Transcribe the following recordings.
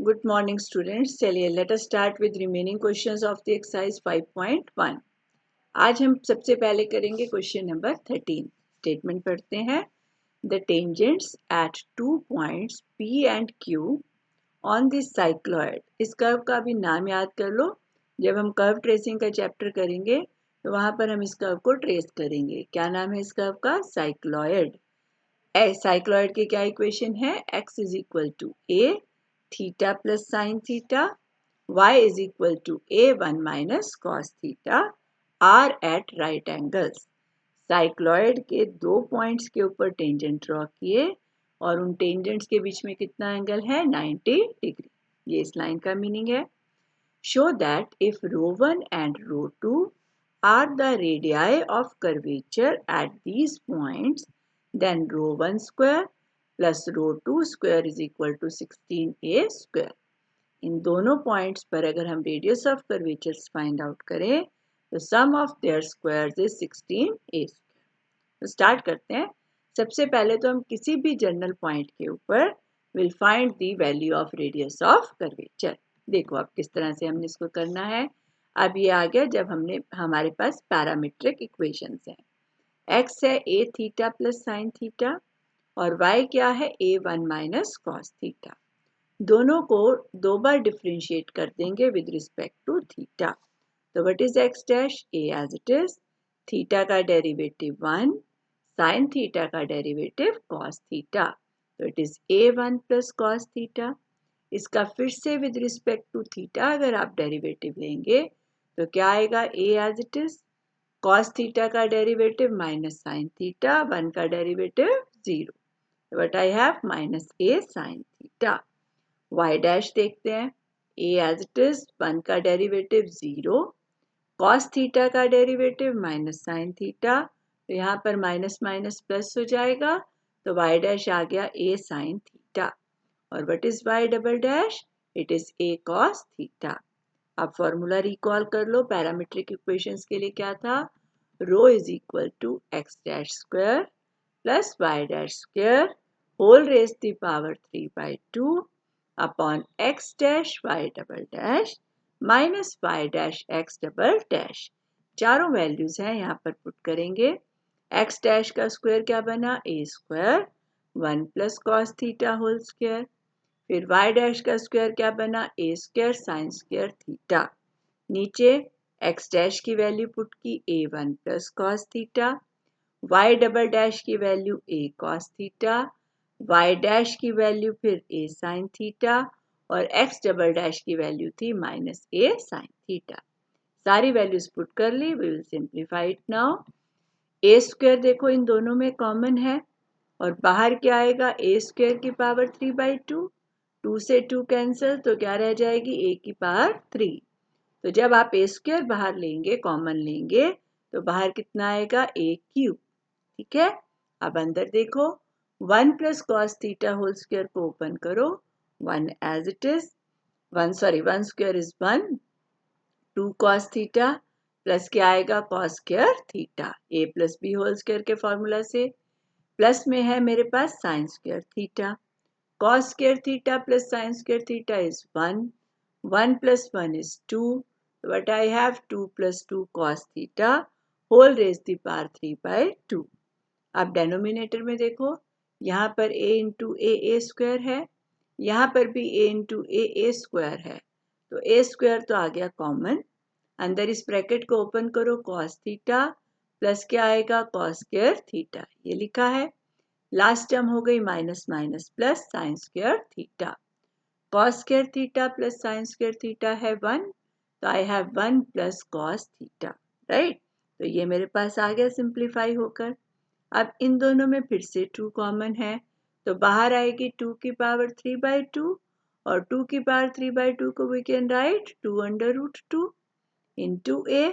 Good morning students. चलिए let us start with remaining questions of the exercise 5.1. आज हम सबसे पहले करेंगे क्वेश्चन नंबर 13. स्टेटमेंट पढ़ते हैं. The tangents at 2 points P and Q on this cycloid. इस कर्व का भी नाम याद कर लो. जब हम कर्व ट्रेसिंग का चैप्टर करेंगे तो वहां पर हम इस कर्व को ट्रेस करेंगे. क्या नाम है इस कर्व का? साइक्लॉयड. साइक्लॉयड की क्या इक्वेशन है? x is equal to a theta plus sine theta, y is equal to a1 minus cos theta, r at right angles. Cycloid के दो पॉइंट्स के ऊपर टेंजेंट ड्रॉ किए और उन टेंजेंट्स के बीच में कितना एंगल है? 90 डिग्री. ये इस लाइन का मीनिंग है. Show that if ρ1 and ρ2 are the radii of curvature at these points, then ρ1 square plus ρ2 square is equal to 16a square. इन दोनों पॉइंट्स पर अगर हम radius of curvatures find out करें तो sum of their squares is 16a square. तो start करते हैं. सबसे पहले तो हम किसी भी जनरल पॉइंट के ऊपर will find the value of radius of curvature. देखो अब किस तरह से हमने इसको करना है. अब ये आ गया जब हमारे पास पैरामीट्रिक इक्वेशंस हैं. x है a theta plus sine theta और y क्या है? a1 minus cos theta. दोनों को दो बार डिफरेंशिएट कर देंगे विद रिस्पेक्ट टू थीटा. तो what is x dash? a as it is. Theta का डेरिवेटिव 1, साइन थीटा का डेरिवेटिव cos थीटा. तो it is a1 plus cos theta. इसका फिर से विद रिस्पेक्ट टू थीटा अगर आप डेरिवेटिव लेंगे तो क्या आएगा? a as it is. cos theta का डेरिवेटिव माइनस साइन थीटा, 1 का derivative 0. But I have minus a sine theta. y dash देखते हैं. a एज इट इज, 1 का डेरिवेटिव 0, cos थीटा का डेरिवेटिव माइनस साइन थीटा. तो यहाँ पर minus minus plus हो जाएगा तो y डैश आ गया a साइन थीटा. और what is y double dash? It is a cos theta. अब फॉर्मूला रिकॉल कर लो. पैरामीट्रिक इक्वेशंस के लिए क्या था? Rho is equal to x dash square plus y dash square whole raise the power 3/2 upon x dash y double dash minus y dash x double dash. चारों values हैं यहाँ पर पुट करेंगे. x dash का square क्या बना? a square 1 plus cos theta whole square. फिर y dash का स्क्वायर क्या बना? a square sine square theta. नीचे x डैश की वैल्यू पुट की a1 plus cos theta, y double dash की value a cos theta, y dash की value फिर a sin थीटा और x डबल डैश की वैल्यू थी माइनस a sin थीटा. सारी वैल्यूज पुट कर ली. We will simplify it now. a square देखो इन दोनों में कॉमन है और बाहर क्या आएगा? a स्क्वायर की पावर 3/2. 2 से 2 कैंसिल तो क्या रह जाएगी? a की पावर 3. तो जब आप a स्क्वायर बाहर लेंगे, कॉमन लेंगे, तो बाहर कितना आएगा? a cube. ठीक है. अब अंदर देखो. 1 plus cos theta whole square को ओपन करो. 1 as it is. 1 square is 1. 2 cos theta plus क्या आएगा? Cos square theta. a plus B whole square के फॉर्मूला से. प्लस में है मेरे पास sine square theta. cos square theta plus sine square theta is 1. 1 plus 1 is 2. But I have 2 plus 2 cos theta whole raised the power 3/2. अब denominator में देखो. यहाँ पर a इंटू ए स्क्वायर है, यहाँ पर भी a इंटू ए स्क्वायर है. तो a स्क्वायर तो आ गया कॉमन. अंदर इस ब्रैकेट को ओपन करो. cos थीटा प्लस क्या आएगा? cos square theta. ये लिखा है. लास्ट टर्म हो गई minus minus plus sine square theta. cos square theta plus sine square theta है 1. तो I have 1 plus cos theta. Right. तो ये मेरे पास आ गया सिंप्लीफाई होकर. अब इन दोनों में फिर से 2 कॉमन है तो बाहर आएगी 2 की पावर 3/2 और 2 की पावर 3/2 को we can write 2 under root 2 into a.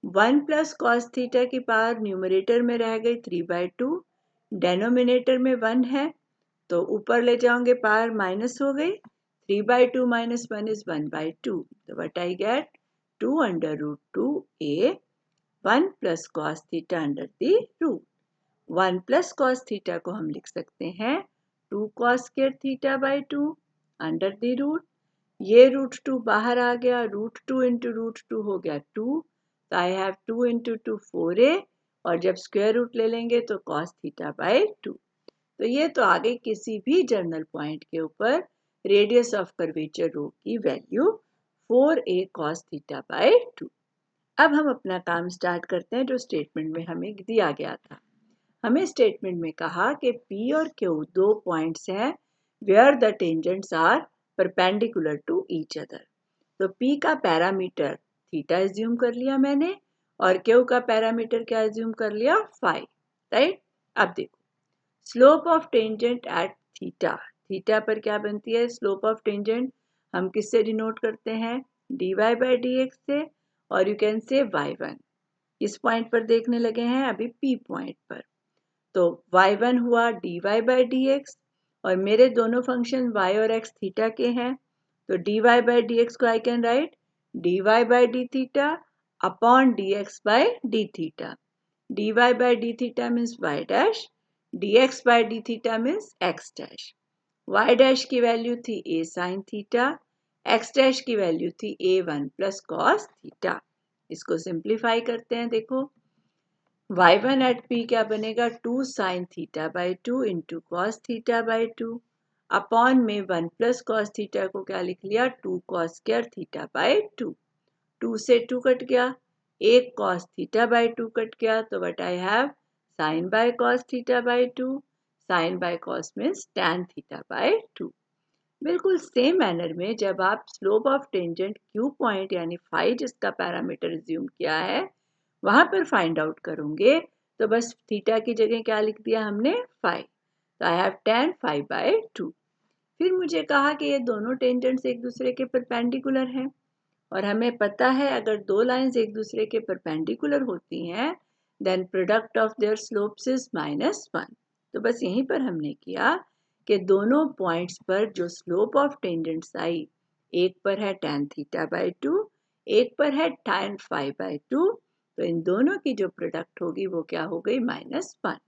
1 plus cos theta की पावर न्यूमरेटर में रह गई 3/2, डेनोमिनेटर में 1 है तो ऊपर ले जाओगे पावर माइनस हो गई. 3/2 minus 1 is 1/2. So what I get? 2 under root 2a 1 plus cos theta under the root. 1 plus cos theta को हम लिख सकते हैं 2 cos square theta by 2 under the root. ये √2 बाहर आ गया, √2 इंटू √2 हो गया 2, तो आई हैव 2 इंटू 2 4a, और जब स्क्वायर रूट ले लेंगे तो cos थीटा बाई 2। तो ये तो आ गई किसी भी जर्नल पॉइंट के ऊपर रेडियस ऑफ कर्वेचर रो की value 4a cos theta by 2। अब हम अपना काम स्टार्ट करते हैं जो स्टेटमेंट में हमें दिया गया था। हमें स्टेटमेंट में कहा कि P और Q दो पॉइंट्स हैं where the tangents are perpendicular to each other. तो P का पैरामीटर थीटा एज्यूम कर लिया मैंने, और Q का पैरामीटर क्या एज्यूम कर लिया, फाई, राइट। अब देखो slope of tangent at theta, theta पर क्या बनती है स्लोप ऑफ टेंजेंट, हम किससे डिनोट करते हैं, dy बाई dx से, और यू कैन से y1। इस पॉइंट पर देखने लगे हैं अभी P पॉइंट पर, तो y1 हुआ dy बाई dx, और मेरे दोनों फंक्शन y और x थीटा के हैं, तो dy बाई dx को I can write dy by d theta upon dx by d theta. dy by d theta means y dash, dx by d theta means x dash. y dash की value थी a sine theta, x dash की value थी a1 plus cos theta. इसको simplify करते हैं, देखो y1 eight p क्या बनेगा 2 sine theta by 2 into cos theta by 2 upon में 1 प्लस कॉस थीटा को क्या लिख लिया 2 कॉस स्क्वायर थीटा बाई 2। 2 से 2 कट गया, एक कॉस थीटा बाई 2 कट गया, तो what I have sine by cos theta by 2, sine by cos means tan theta by 2। बिल्कुल सेम मैनर में जब आप slope of tangent Q point यानी फाई जिसका पैरामीटर एज्यूम किया है वहां पर फाइंड आउट करोगे, तो बस थीटा की जगह क्या लिख दिया हमने फाई, तो I have tan phi by 2। फिर मुझे कहा कि ये दोनों टेंजेंट्स एक दूसरे के परपेंडिकुलर हैं, और हमें पता है अगर दो लाइंस एक दूसरे के परपेंडिकुलर होती हैं then product of their slopes is -1। तो बस यहीं पर हमने किया कि दोनों पॉइंट्स पर जो स्लोप ऑफ टेंजेंट्स आई, एक पर है tan थीटा बाई 2, एक पर है tan फाई बाई 2, तो इन दोनों की जो प्रोडक्ट होगी वो क्या हो गई -1,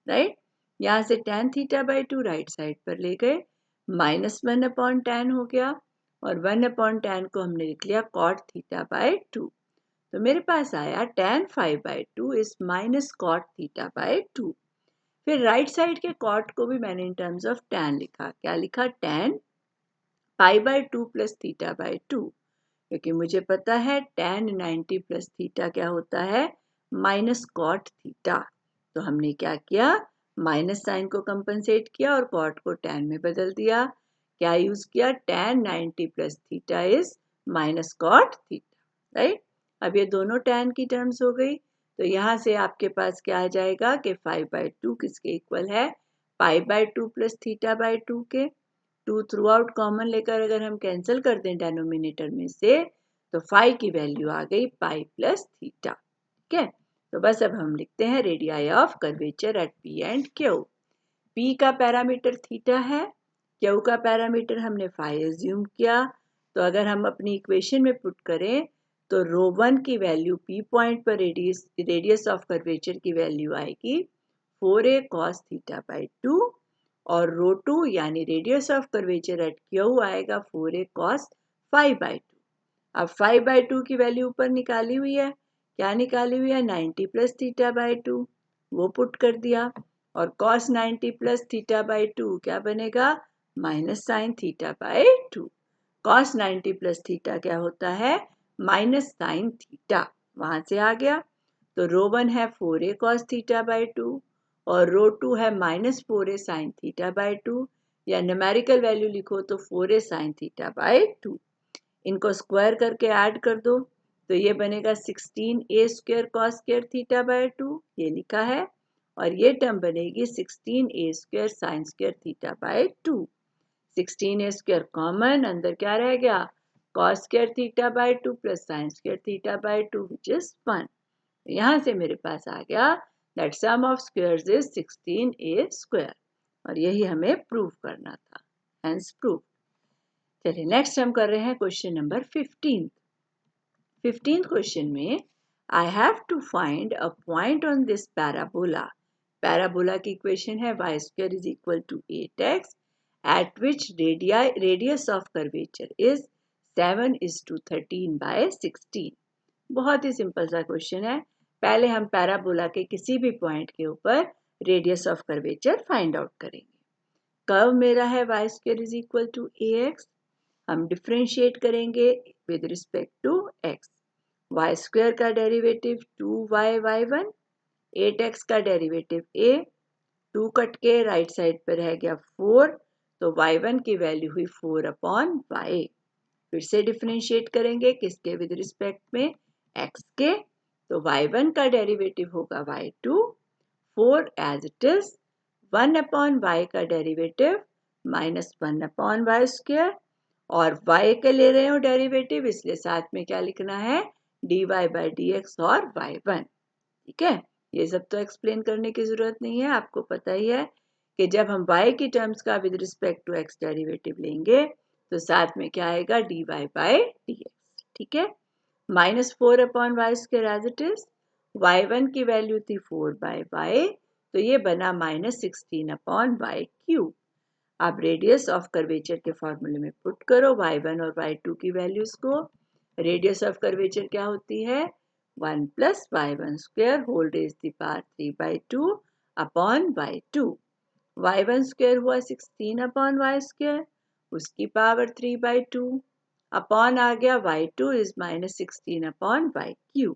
राइट। यहाँ से tan theta by 2 right side पर ले गए, -1 अपॉन tan हो गया, और 1 अपॉन tan को हमने लिख लिया cot थीटा बाई 2। तो मेरे पास आया tan phi by 2 is minus cot theta by 2। फिर राइट साइड के कॉट को भी मैंने इन टर्म्स ऑफ tan लिखा, क्या लिखा tan pi by 2 plus theta by 2, क्योंकि मुझे पता है tan 90 प्लस थीटा क्या होता है माइनस कॉट थीटा। तो हमने क्या किया माइनस साइन को कंपनसेट किया और कॉट को tan में बदल दिया, क्या यूज किया tan 90 plus theta is minus cot theta, right. अब ये दोनों tan की टर्म्स हो गई, तो यहाँ से आपके पास क्या आ जाएगा कि 5/2 किसके इक्वल है pi by 2 plus theta by 2 के। 2 थ्रू आउट कॉमन लेकर अगर हम कैंसिल कर दें डेनोमिनेटर में से, तो फाई की वैल्यू आ गई पाई प्लस थीटा, ठीक है। तो बस अब हम लिखते हैं radii of curvature eight P and Q. P का पैरामीटर थीटा है, क्यू का पैरामीटर हमने फाई एज्यूम किया, तो अगर हम अपनी इक्वेशन में पुट करें तो रो 1 की वैल्यू पी पॉइंट पर रेडियस ऑफ कर्वेचर की वैल्यू आएगी 4a cos थीटा बाई 2, और रो 2 यानी radius of curvature eight Q आएगा 4a cos फाई बाई 2। अब 5/2 की वैल्यू ऊपर निकाली हुई है, क्या निकाली हुई है 90 प्लस थीटा बाई 2, वो पुट कर दिया, और cos 90 प्लस थीटा बाई 2 क्या बनेगा minus sine theta by 2। cos 90 plus theta क्या होता है माइनस साइन थीटा, वहां से आ गया। तो रो 1 है 4a cos थीटा बाई 2, और रो 2 है -4a साइन थीटा बाई 2, या न्यूमेरिकल वैल्यू लिखो तो 4a साइन थीटा बाई 2। इनको स्क्वायर करके ऐड कर दो, तो ये बनेगा 16a square cos square theta by 2, ये लिखा है, और ये टर्म बनेगी 16a square sine square theta by 2। 16a square common, अंदर क्या रह गया cos square theta by 2 plus sine square theta by 2 which is 1। यहाँ से मेरे पास आ गया that sum of squares is 16a square, और यही हमें प्रूव करना था, हेंस प्रूव। चलिए नेक्स्ट हम कर रहे हैं क्वेश्चन नंबर 15th क्वेश्चन में I have to find a point on this parabola. Parabola की इक्वेशन है y square is equal to 8x at which radius of curvature is 7:13/16। बहुत ही सिंपल सा क्वेश्चन है। पहले हम पैराबोला के किसी भी पॉइंट के ऊपर radius of curvature find out करेंगे। कर्व मेरा है y² = ax। हम डिफ्रेंशिएट करेंगे with respect to x। y² का डेरिवेटिव 2y/1, 8x का डेरिवेटिव a, 2 कट के राइट साइड पर रह गया 4, तो y1 की वैल्यू हुई 4/y। फिर से डिफ्रेंशिएट करेंगे किसके विद रिस्पेक्ट में, x के, तो y1 का डेरिवेटिव होगा y2, 4 as it is, 1/y का डेरिवेटिव -1/y², और y के ले रहे हो डेरिवेटिव, इसलिए साथ में क्या लिखना है, dy/dx और y1। ठीक है, ये सब तो एक्सप्लेन करने की जरूरत नहीं है, आपको पता ही है कि जब हम y की टर्म्स का with respect to x derivative लेंगे तो साथ में क्या आएगा, dy/dx। ठीक है, -4/y² as it is, y1 की वैल्यू थी 4/y, तो ये बना -16/y³। आप रेडियस ऑफ कर्वेचर के फॉर्मूले में पुट करो y1 और y2 की वैल्यूज को। रेडियस ऑफ कर्वेचर क्या होती है, 1 + y1² whole raise the power 3/2 upon y2। y1² हुआ 16/y², उसकी पावर 3/2 अपॉन आ गया y2 इज -16/y³।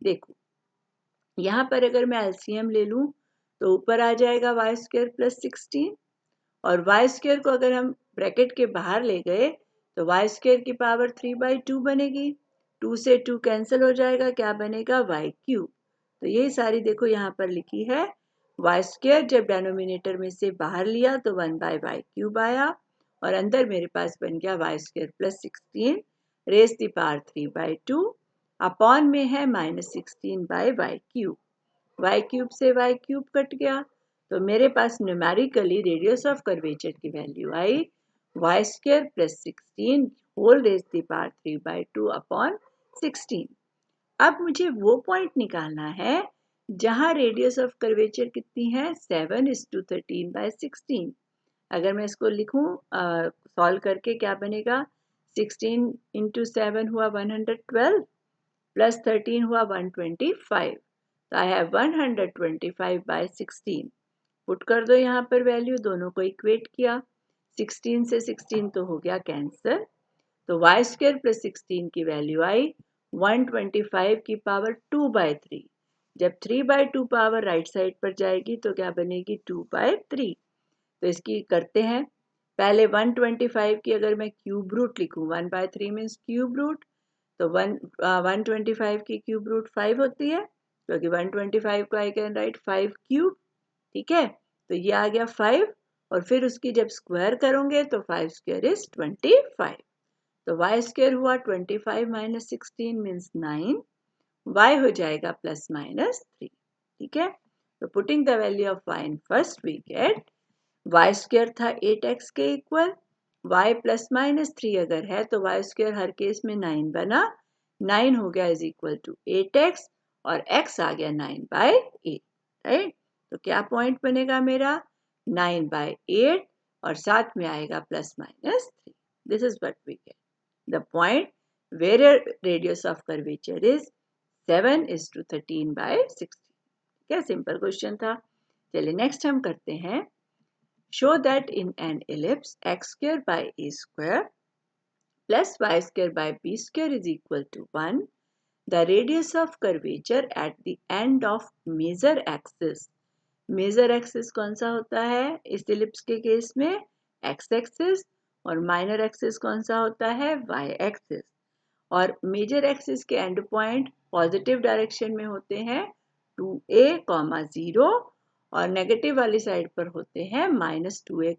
देखो यहाँ पर अगर मैं एलसीएम ले लूँ तो ऊपर आ जाएगा y² + 16, और y² को अगर हम ब्रैकेट के बाहर ले गए तो y² की पावर 3/2 बनेगी। 2 से 2 कैंसिल हो जाएगा, क्या बनेगा, y³। तो ये सारी देखो यहाँ पर लिखी है, y² जब डिनोमिनेटर में से बाहर लिया तो 1/y³ आया, और अंदर मेरे पास बन गया y² + 16 rays the power 3/2 upon में है -16/y³। y³ से y³ कट गया, तो मेरे पास न्यूमेरिकली रेडियस ऑफ कर्वेचर की वैल्यू आई y² + 16 whole raise the power 3/2 upon 16। अब मुझे वो पॉइंट निकालना है जहां रेडियस ऑफ कर्वेचर कितनी है, 7:13/16। अगर मैं इसको लिखूं सॉल्व करके, क्या बनेगा, 16 × 7 हुआ 112 + 13 हुआ 125, तो आई हैव 125/16। पुट कर दो यहाँ पर वैल्यू, दोनों को इक्वेट किया, 16 से 16 तो हो गया कैंसर, तो y² + 16 की वैल्यू आई 125 की पावर 2/3। जब 3/2 पावर राइट साइड पर जाएगी तो क्या बनेगी, 2/3। तो इसकी करते हैं, पहले 125 की अगर मैं क्यूब रूट लिखूं, 1/3 मीन्स क्यूब रूट, तो 125 की क्यूब रूट 5 होती है, क्योंकि 125 को आई कैन राइट 5³। ठीक है, तो ये आ गया 5, और फिर उसकी जब स्क्वायर करोगे तो 5² = 25, तो y² हुआ 25 - 16 मीन्स 9, y हो जाएगा ±3। ठीक है, तो putting the value of y in first we get, y² था 8x के इक्वल, y ±3 अगर है तो y² हर केस में 9 बना, 9 हो गया इज इक्वल टू 8x, और x आ गया 9/8। राइट, तो क्या पॉइंट बनेगा मेरा, 9/8, और साथ में आएगा ±3। This is what we get the point where radius of curvature is 7:13/16। क्या सिंपल क्वेश्चन था। चलिए नेक्स्ट हम करते हैं, show that in an ellipse x² / a² plus y² / b² is equal to 1, the radius of curvature at the end of major axis। Major axis कौन सा होता है इस इलिप्स के केस में, एक्स एक्सिस, और माइनर एक्सिस कौन सा होता है, वाई एक्सिस। और मेजर एक्सिस के एंड पॉइंट पॉजिटिव डायरेक्शन में होते हैं 2a, 0, और नेगेटिव वाली साइड पर होते हैं -2a,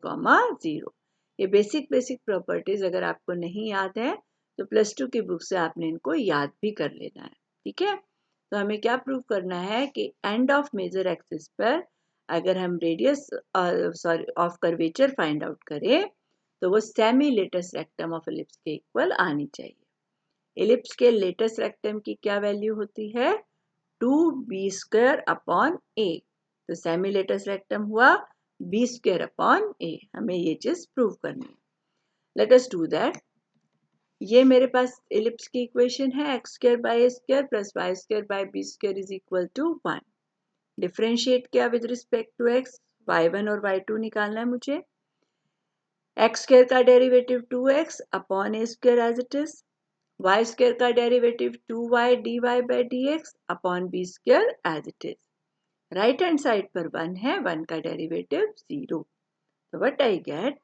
0। ये बेसिक प्रॉपर्टीज अगर आपको नहीं याद है तो +2 की बुक से आपने इनको याद भी कर लेना है। ठीक है, तो हमें क्या प्रूव करना है कि एंड ऑफ मेजर एक्सिस पर अगर हम radius of curvature find out करें तो वो semi latus rectum of ellipse के इक्वल आनी चाहिए। इलिप्स के लेटेस्ट रेक्टम की क्या वैल्यू होती है, 2b² अपॉन a, तो सेमी लेटेस्ट रेक्टम हुआ b² अपॉन a। हमें ये चीज प्रूव करनी है। Let us do that. ये मेरे पास एलिप्स की इक्वेशन है x square by A square plus y square by b square is equal to 1। Differentiate किया with respect to x, y1 और y2 निकालना है मुझे। एक्स स्क्वायर का derivative 2x upon A square as it is, y square का derivative 2y dy by dx upon B square as it is. Right hand side पर 1 है, 1 का derivative 0। तो what I get,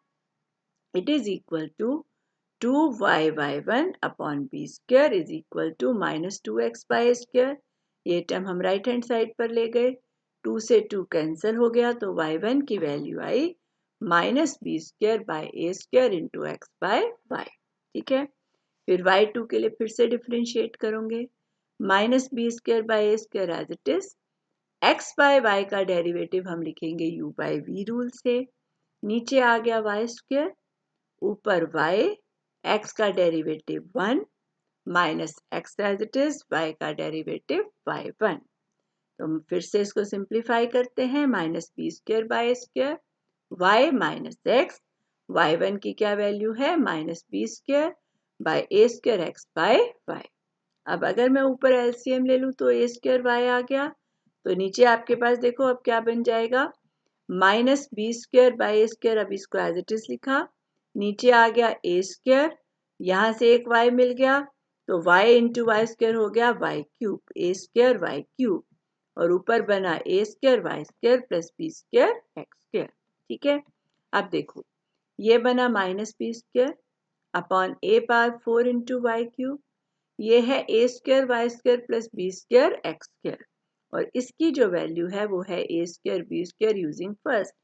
it is equal to 2y1 upon B square is equal to minus 2x by square. ये term हम right hand side पर ले गए, 2 से 2 कैंसिल हो गया तो y1 की वैल्यू आई minus B square by A square into X by Y. ठीक है, फिर y2 के लिए फिर से डिफ्रेंशिएट करोगे, minus B square by A square as it is, X by Y का डेरिवेटिव हम लिखेंगे u बाई वी रूल से, नीचे आ गया वाई स्क्वायर, ऊपर y, x का derivative 1 minus X as it is, y का डेरिवेटिव y1। तो हम फिर से इसको सिंप्लीफाई करते हैं, minus B square by square y minus X, y1 की क्या वैल्यू है minus B square by A square X by Y. अब अगर मैं ऊपर एलसीएम ले लूँ तो ए स्क्वायर वाई आ गया, तो नीचे आपके पास देखो अब क्या बन जाएगा, minus B square by A square, अब इसको एज इट इज लिखा, नीचे आ गया ए स्क्वायर, यहाँ से एक y मिल गया तो y इंटू वाई स्क्वायर हो गया y cube, a square Y cube, और ऊपर बना a square y square plus B square x square. ठीक है, अब देखो ये बना minus B square upon a power 4 into y cube, ये है a square y square plus B square x square, और इसकी जो वैल्यू है वो है a square b square using first.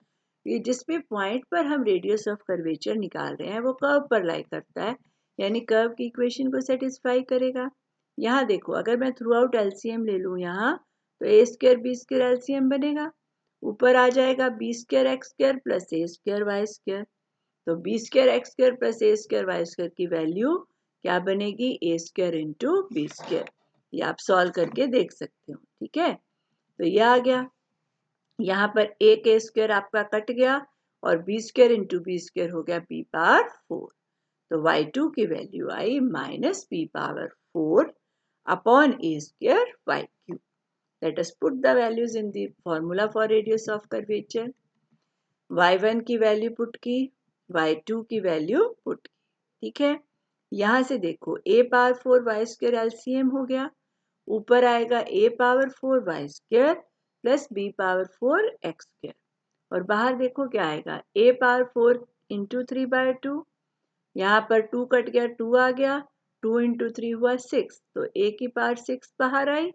ये जिसपे पॉइंट पर हम रेडियस ऑफ कर्वेचर निकाल रहे हैं वो कर्व पर लाई करता है, यानी कर्व की इक्वेशन को सेटिस्फाई करेगा। यहाँ देखो अगर मैं थ्रू आउट एलसीएम ले लूँ यहाँ, तो a square b square LCM बनेगा, ऊपर आ जाएगा b square x square plus a square y square, तो b square x square plus a square y square की वैल्यू क्या बनेगी, a square into B square. ये आप सॉल्व करके देख सकते हो। ठीक है, तो ये आ गया, यहाँ पर एक ए स्क्वायर आपका कट गया और B square into B square हो गया बी पावर 4, तो y2 की वैल्यू आई minus B power 4 upon A square Y cube. Let us put the values in the formula for radius of curvature. y1 की value put की, y2 की value put की। ठीक है, यहाँ से देखो a power 4 Y square LCM हो गया, ऊपर आएगा a power 4 Y square plus b power 4 X square, और बाहर देखो क्या आएगा a पावर 4 इंटू 3 बाय 2, यहाँ पर 2 कट गया 2 आ गया, 2 इंटू 3 हुआ 6, तो a की पावर 6 बाहर आई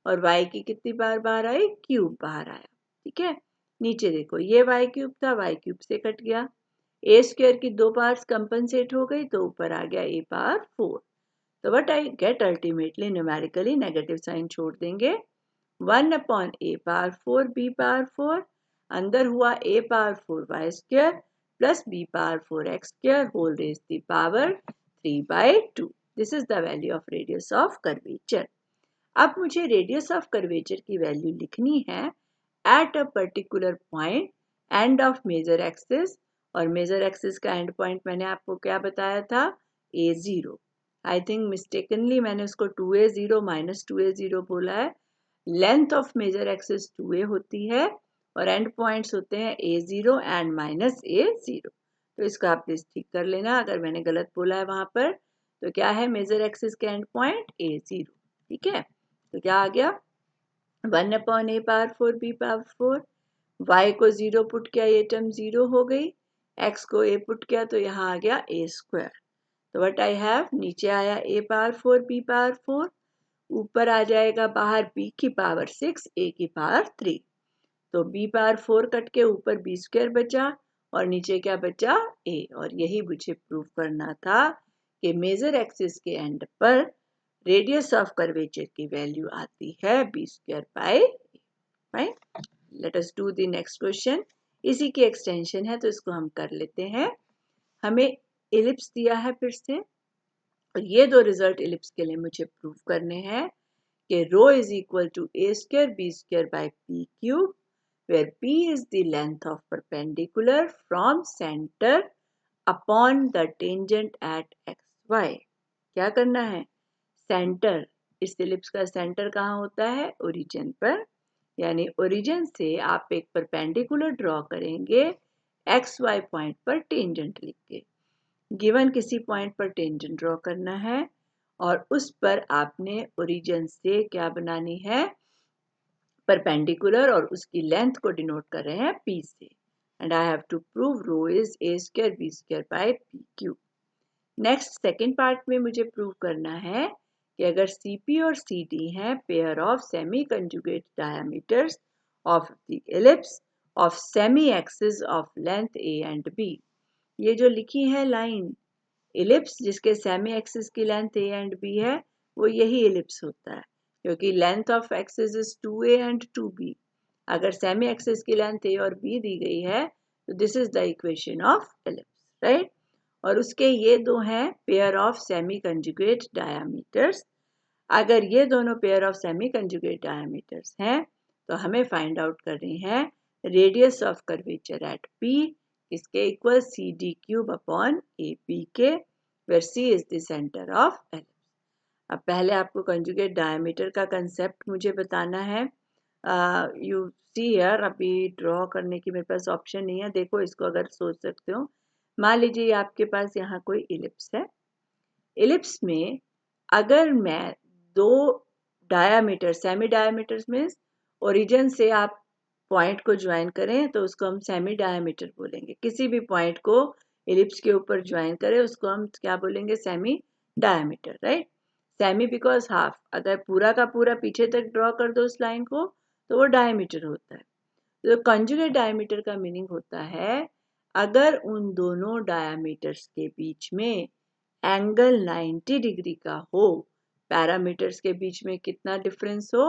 और y की कितनी बार बाहर आई, क्यूब बाहर आया। ठीक है, नीचे देखो ये y क्यूब था, y क्यूब से कट गया, ए स्क्वायर की 2 पार्ट्स कंपनसेट हो गई तो ऊपर आ गया a पावर 4। तो what I get ultimately, numerically negative sign छोड़ देंगे, 1 upon a power 4 b power 4, अंदर हुआ a power 4 Y square plus b power 4 X square whole raise the power 3 by 2। This is the value of radius of curvature. अब मुझे radius of curvature की value लिखनी है at a particular point end of major axis, और major axis का and point मैंने आपको क्या बताया था, a0। आई थिंक मिस्टेकनली मैंने उसको 2a0 माइनस 2a0 बोला है। Length of major axis 2a होती है और एंड पॉइंट्स होते हैं a0 एंड माइनस a0। तो इसको आप प्लीज ठीक कर लेना अगर मैंने गलत बोला है वहां पर। तो क्या है मेजर एक्सिस के एंड पॉइंट a0। ठीक है, तो क्या आ गया 1 upon a power 4 B power 4, y को 0 पुट किया ये टर्म 0 हो गई, x को a पुट किया तो यहाँ आ गया a स्क्वायर। तो व्हाट आई हैव, नीचे आया a पावर 4 b पावर 4, ऊपर आ जाएगा बाहर b की पावर 6 a की पावर 3, तो b पावर 4 कट के ऊपर b स्क्वायर बचा और नीचे क्या बचा a, और यही मुझे प्रूव करना था कि मेजर एक्सिस के एंड पर रेडियस ऑफ कर्वेचर की वैल्यू आती है b square bye fine. Late us do the next question, इसी की एक्सटेंशन है तो इसको हम कर लेते हैं। हमें एलिप्स दिया है फिर से, और ये दो रिजल्ट एलिप्स के लिए मुझे प्रूव करने हैं कि rho is equal to a square b square by p cube, where p is the length of perpendicular from center upon the tangent at xy। क्या करना है, सेंटर, इस इलिप्स का सेंटर कहाँ होता है, ओरिजिन पर, यानी ओरिजिन से आप एक परपेंडिकुलर ड्रॉ करेंगे एक्स वाई पॉइंट पर टेंजेंट लिख के। गिवन किसी पॉइंट पर टेंजेंट ड्रॉ करना है और उस पर आपने ओरिजिन से क्या बनानी है, परपेंडिकुलर, और उसकी लेंथ को डिनोट कर रहे हैं p से। And I have to prove rho is a square b square by p cube. Next second part में मुझे प्रूव करना है कि अगर CP और CD हैं pair of semi conjugate diameters of the ellipse of semi axis of length A and B। ये जो लिखी है लाइन, इलिप्स जिसके सेमी एक्सिस की लेंथ A एंड B है, वो यही इलिप्स होता है, क्योंकि length of axis is 2A and 2B। अगर सेमी एक्सिस की लेंथ A और B दी गई है तो this is the equation of ellipse, right. और उसके ये दो हैं pair of semi conjugate diameters. अगर ये दोनों pair of semi conjugate diameters हैं तो हमें फाइंड आउट करनी है radius of curvature at P, इसके equal CD cube upon AP के, where C is the centre of ellipse. अब पहले आपको कंजुगेट डायमीटर का कंसेप्ट मुझे बताना है। यू सी हियर, अभी ड्रॉ करने की मेरे पास ऑप्शन नहीं है, देखो इसको अगर सोच सकते हो। मान लीजिए आपके पास यहाँ कोई इलिप्स है, इलिप्स में अगर मैं दो डायामीटर, सेमी डायामीटर्स में ओरिजिन से आप पॉइंट को ज्वाइन करें तो उसको हम सेमी डायामीटर बोलेंगे। किसी भी पॉइंट को इलिप्स के ऊपर ज्वाइन करें उसको हम क्या बोलेंगे, semi diameter, right. Semi because half, अगर पूरा का पूरा पीछे तक ड्रॉ कर दो उस लाइन को तो वो डायमीटर होता है। तो कंजुगेट डायमीटर का मीनिंग होता है अगर उन दोनों डायमीटर्स के बीच में एंगल 90 डिग्री का हो, पैरामीटर्स के बीच में कितना डिफरेंस हो,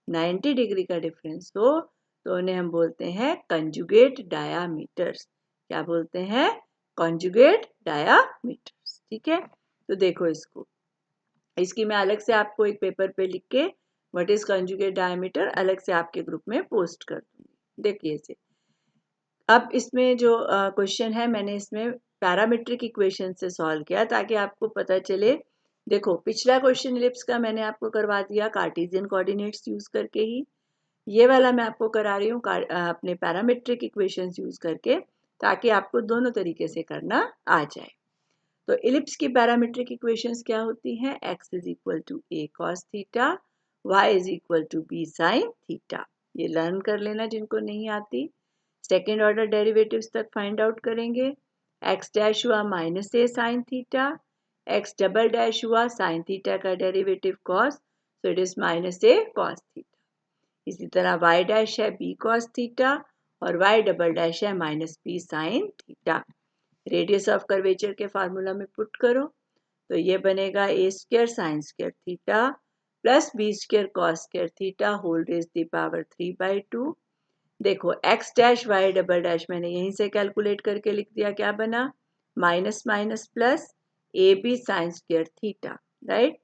90 डिग्री का डिफरेंस हो, तो उन्हें हम बोलते हैं कंजुगेट डायामीटर्स। क्या बोलते हैं, कंजुगेट डायामीटर्स, ठीक है। तो देखो इसकी मैं अलग से आपको एक पेपर पे लिख के व्हाट इज कंजुगेट डायमीटर अलग से आपके ग्रुप में पोस्ट कर दूंगी। देखिए इसे, अब इसमें जो क्वेश्चन है मैंने इसमें पैरामीट्रिक इक्वेशन से सॉल्व किया ताकि आपको पता चले। देखो पिछला क्वेश्चन इलिप्स का मैंने आपको करवा दिया कार्टेशियन कोऑर्डिनेट्स यूज करके ही, ये वाला मैं आपको करा रही हूँ अपने पैरामीट्रिक इक्वेशंस यूज करके, ताकि आपको दोनों तरीके से करना आ जाए। तो इलिप्स की पैरामीट्रिक इक्वेशंस क्या होती हैं, x is equal to a cos theta, y is equal to b sin theta. ये लर्न कर लेना जिनको नहीं आती। सेकेंड ऑर्डर डेरिवेटिव्स तक फाइंड आउट करेंगे। x डैश हुआ minus a sin theta, x double dash हुआ sin थीटा का derivative cos, so it is minus a cos theta. इसी तरह y डैश है b cos थीटा और y डबल डैश है minus b sin theta. Radius of curvature के formula में put करो तो ये बनेगा a square sine square theta plus b square cos square theta whole raise the power 3/2। देखो x dash y double dash मैंने यहीं से कैलकुलेट करके लिख दिया, क्या बना, minus minus plus A B sine square theta, right.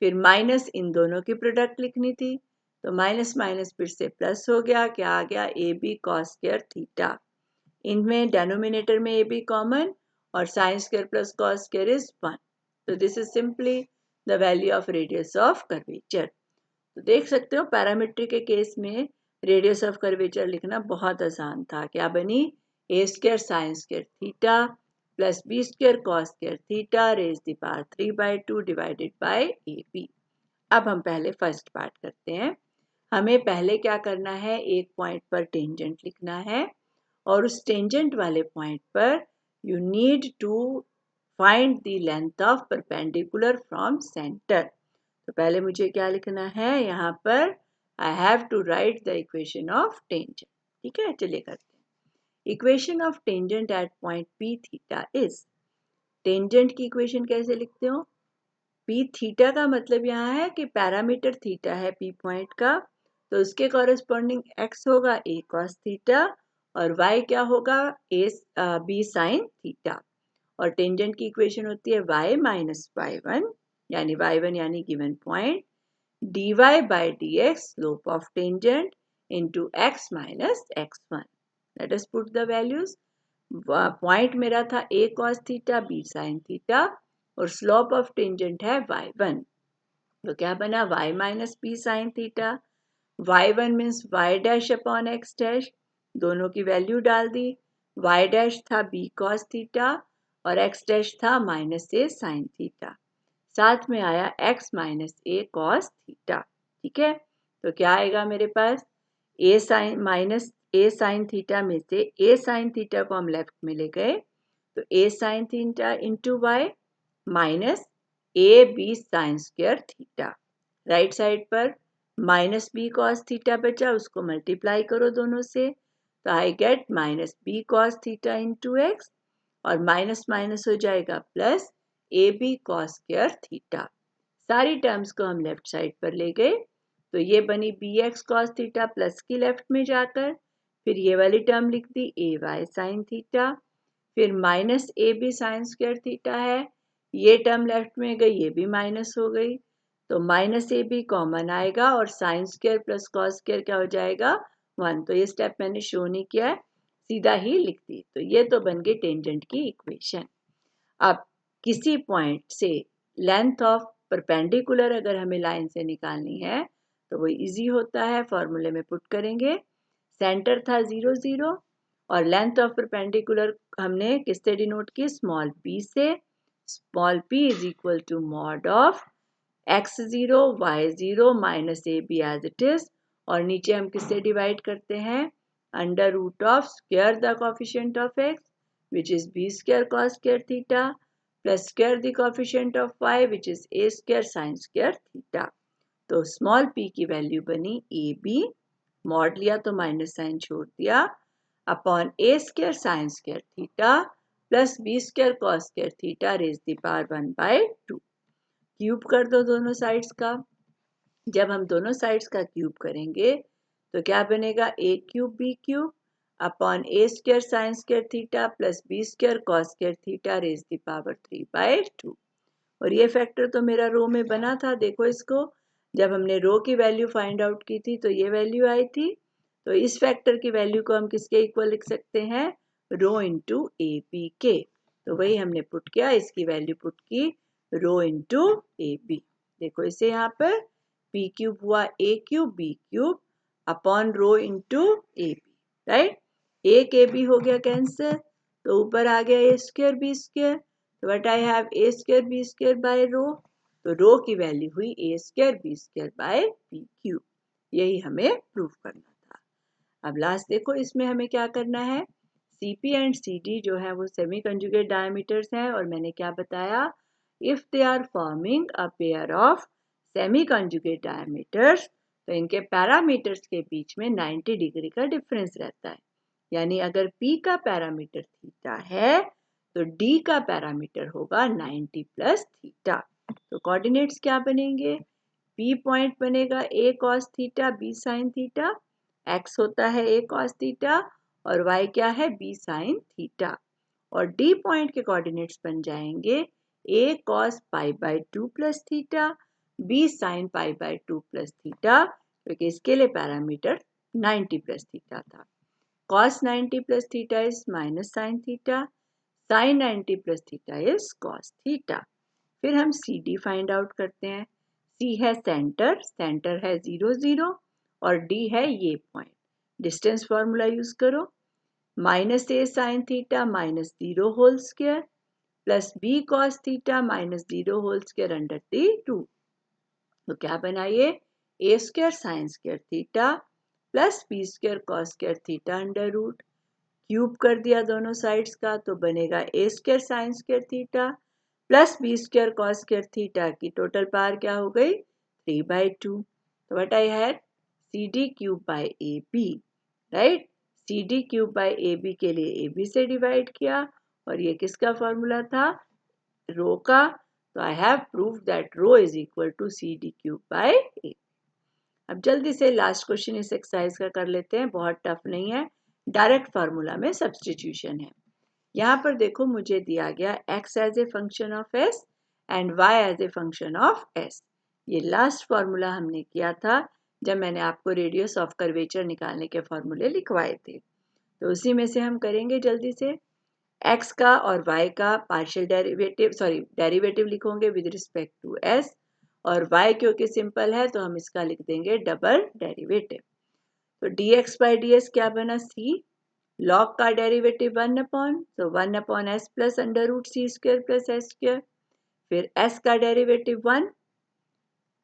फिर माइनस इन दोनों की प्रोडक्ट लिखनी थी तो माइनस माइनस फिर से प्लस हो गया, क्या आ गया, A B cos square theta. इनमें डेनोमिनेटर में ए बी कॉमन और sine square plus cos square is 1। तो this is simply the value of radius of curvature. तो देख सकते हो पैरामीट्रिक के केस में रेडियस ऑफ कर्वेचर लिखना बहुत आसान था। क्या बनी, a square sine square theta plus B square cos square theta raise the power 3/2 divided by A b. अब हम पहले फर्स्ट पार्ट करते हैं। हमें पहले क्या करना है, एक पॉइंट पर टेंजेंट लिखना है और उस टेंजेंट वाले पॉइंट पर you need to find the length of perpendicular from centre. तो पहले मुझे क्या लिखना है, यहाँ पर I have to write the equation of tangent. ठीक है, चलिए करते हैं। Equation of tangent at point P theta is, tangent की इक्वेशन कैसे लिखते हो, पी थीटा का मतलब यहाँ है कि पैरामीटर थीटा है पी पॉइंट का, तो उसके कॉरेस्पॉन्डिंग एक्स होगा ए कॉस थीटा और y क्या होगा, ए बी साइन थीटा। और टेंजेंट की इक्वेशन होती है y माइनस y1 यानी y1 यानी given point dy by dx slope of tangent into x minus x1। Late us put the values. Point मेरा था a cos theta b sin theta और slope of tangent है y1। तो क्या बना y minus B sine theta. y1 means y dash upon x dash, दोनों की वैल्यू डाल दी। y डैश था b कॉस थीटा और x डैश था माइनस a साइन थीटा, साथ में आया x minus a cos theta. ठीक है, तो क्या आएगा मेरे पास a sine minus a sine theta में से a साइन थीटा को हम लेफ्ट में ले गए, तो a sine theta into Y minus A B sine square theta. Right side पर माइनस बी कॉस थीटा बचा, उसको मल्टीप्लाई करो दोनों से, तो I get minus B cos theta into X और माइनस माइनस हो जाएगा plus A B cos square theta. सारी टर्म्स को हम लेफ्ट साइड पर ले गए, तो ये बनी B X cos theta plus की लेफ्ट में जाकर, फिर ये वाली टर्म लिख दी ए वाई साइन थीटा, फिर minus A B sine square theta है, ये टर्म लेफ्ट में गई, ये भी माइनस हो गई, तो माइनस ए बी कॉमन आएगा और sine square plus cos square क्या हो जाएगा 1। तो ये स्टेप मैंने शो नहीं किया है, सीधा ही लिख दी। तो ये तो बन गई टेंजेंट की इक्वेशन। अब किसी पॉइंट से लेंथ ऑफ परपेंडिकुलर अगर हमें लाइन से निकालनी है तो वो इजी होता है, फॉर्मूले में पुट करेंगे। सेंटर था 0 0 और लेंथ ऑफ परपेंडिकुलर हमने किससे डिनोट की, स्मॉल p से। Small p is equal to mod of x0 y0 minus A B as it is, और नीचे हम किससे डिवाइड करते हैं, under root of square the coefficient of x which is b square cos square theta plus square the coefficient of y which is a square sin square theta. तो small p की value बनी A B, mod लिया तो minus sine छोड़ दिया, upon A square sine square theta plus B square cos square theta raise the power 1/2। Cube कर दो दोनों साइड्स का। जब हम दोनों साइड्स का क्यूब करेंगे तो क्या बनेगा, a cube b cube upon A square sine square theta plus B square cos square theta raise the power 3/2। और ये फैक्टर तो मेरा रो में बना था, देखो इसको, जब हमने रो की वैल्यू फाइंड आउट की थी तो ये वैल्यू आई थी, तो इस फैक्टर की वैल्यू को हम किसके इक्वल लिख सकते हैं, रो इंटू ए बी के। तो वही हमने पुट किया, इसकी वैल्यू पुट की रो इंटू ए बी। देखो इसे यहाँ पर पी क्यूब हुआ a cube b cube upon rho into a B, right. एक ए बी हो गया कैंसिल, तो ऊपर आ गया ए स्क्वायर बी स्क्वायर, तो what I have a square b square by rho, तो रो की वैल्यू हुई a square b square by b cube. यही हमें प्रूव करना था। अब लास्ट देखो, इसमें हमें क्या करना है, CP एंड CD जो है वो सेमी कंजुगेट डायमीटर्स हैं, और मैंने क्या बताया, if they are forming a pair of semi conjugate diameters तो इनके पैरामीटर्स के बीच में 90 डिग्री का डिफरेंस रहता है। यानी अगर P का पैरामीटर थीटा है तो D का पैरामीटर होगा 90 प्लस थीटा। तो कोऑर्डिनेट्स क्या बनेंगे, P पॉइंट बनेगा A cos theta B sin theta, X होता है A cos थीटा और Y क्या है B sin थीटा, और D पॉइंट के कोऑर्डिनेट्स बन जाएंगे A cos pi by 2 plus theta B sin pi by 2 plus theta, क्योंकि इसके लिए पैरामीटर 90 प्लस थीटा था। cos 90 plus theta is minus sin theta, sin 90 plus theta is cos theta। फिर हम CD find out करते हैं। C है centre, centre है 0 0 और D है ये पॉइंट। डिस्टेंस फार्मूला यूज करो, minus a sine theta minus 0 whole square plus b cos theta minus 0 whole square under the 2। तो क्या बना ये, a square sine square theta plus B square cos square theta under root, cube कर दिया दोनों sides का, तो बनेगा a square sine square theta plus B square cos square theta की टोटल पावर क्या हो गई 3/2। तो what I had, C D cube by A B, right. C D cube by A B के लिए ए बी से divide किया, और ये किसका फॉर्मूला था, रो का। तो I have prove that rho is equal to c D cube by a. अब जल्दी से लास्ट क्वेश्चन इस एक्सरसाइज का कर लेते हैं, बहुत टफ नहीं है, डायरेक्ट फार्मूला में सब्सटीट्यूशन है। यहाँ पर देखो मुझे दिया गया x as a function of s and y as a function of s। ये लास्ट फार्मूला हमने किया था जब मैंने आपको रेडियस ऑफ कर्वेचर निकालने के फॉर्मूले लिखवाए थे, तो उसी में से हम करेंगे जल्दी से। x का और y का पार्शियल डेरिवेटिव लिखोगे विद रिस्पेक्ट टू s, और y क्योंकि सिंपल है तो हम इसका लिख देंगे डबल डेरिवेटिव। तो dx बाई ds क्या बना, c log का डेरिवेटिव 1/, तो 1/s plus under root c square plus s square, फिर s का derivative 1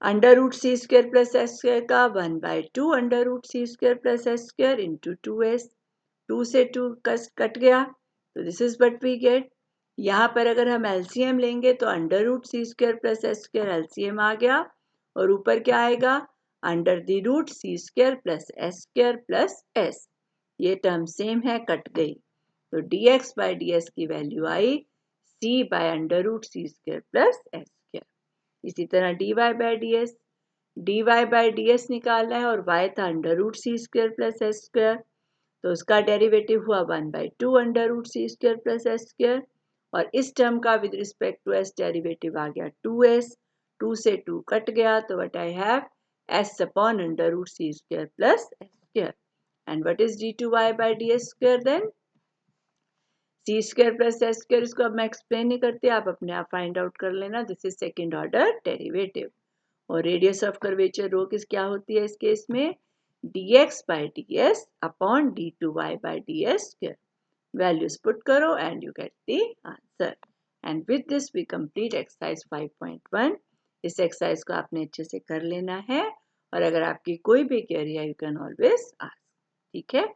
under root c square plus s square का 1/2 under root c square plus s square into 2s, 2 से 2 cut गया, तो this is what we get. यहाँ पर अगर हम एलसीएम लेंगे तो under root c square plus s square LCM आ गया, और ऊपर क्या आएगा, under the root c square plus s square plus s, ये टर्म सेम है, कट गई, तो dx बाई ds की वैल्यू आई c by under root c square plus s square. इसी तरह dy बाई ds निकालना है, और y था under root c square plus s square, तो उसका डेरिवेटिव हुआ 1/2 under root c square plus s square, और इस टर्म का with respect to s derivative आ गया 2s, 2 से 2 कट गया, तो what I have s upon under root c square plus s square, and what is d2y by ds square then, c square plus s square, इसको अब मैं explain नहीं करती, आप अपने आप फाइंड आउट कर लेना, this is second order derivative. और रेडियस ऑफ कर्वेचर रो किस क्या होती है इस केस में, dx by ds upon d2y by ds square, values put करो and you get the answer. And with this we complete exercise 5.1। इस exercise को आपने अच्छे से कर लेना है, और अगर आपकी कोई भी क्वेरी है यू कैन ऑलवेज आस्क, ठीक है।